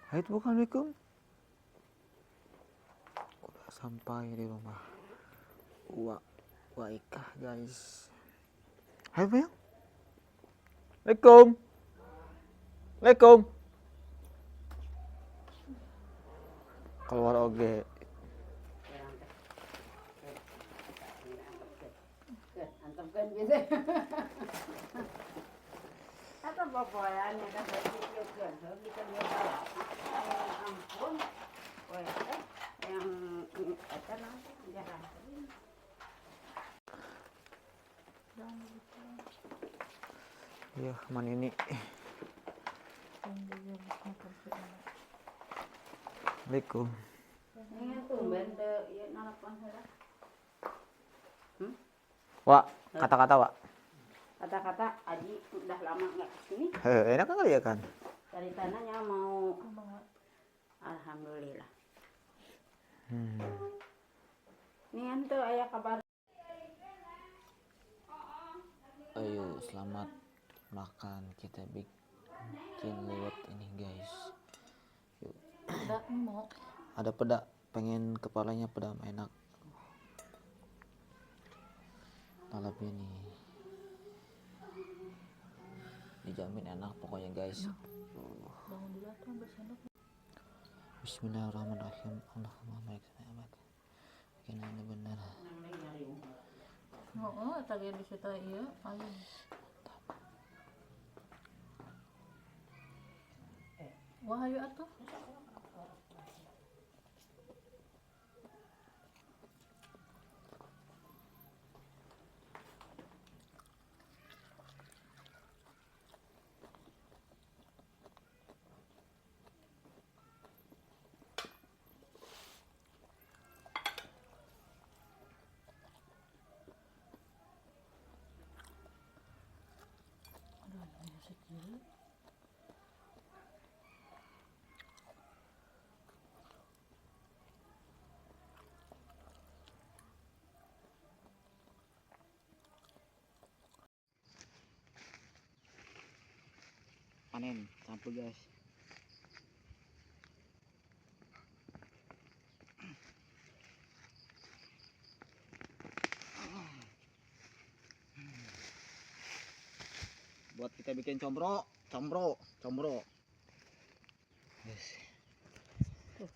Hai, Assalamualaikum. Udah sampai di rumah Waikah guys. Hai Bang. Assalamualaikum. Assalamualaikum. Keluar oge. Antepkan gitu. Atau bobolannya kan dikit-dikit kita lihat. Ampun. Yang apa namanya? Jarang. Iya, mana ini? Assalamualaikum. Ini tuh benda ya nalapan salah. Wak, kata-kata Wak. Kata-kata Aji udah lama nggak kesini. Enak kali ya kan? Dari tanahnya mau. Alhamdulillah. Nih tuh ayah kabar. Ayo, selamat makan. Kita bikin liwet ini guys. Yuk. Ada peda, pengen kepalanya pedam enak. Lalap ini dijamin enak pokoknya guys. Bismillahirrahmanirrahim. Allahumma barik lana bikin ini benar. Tadi di situ iya, ayo. Wah, ayo atuh. Panen sampul guys. Buat kita bikin combro. Tuh,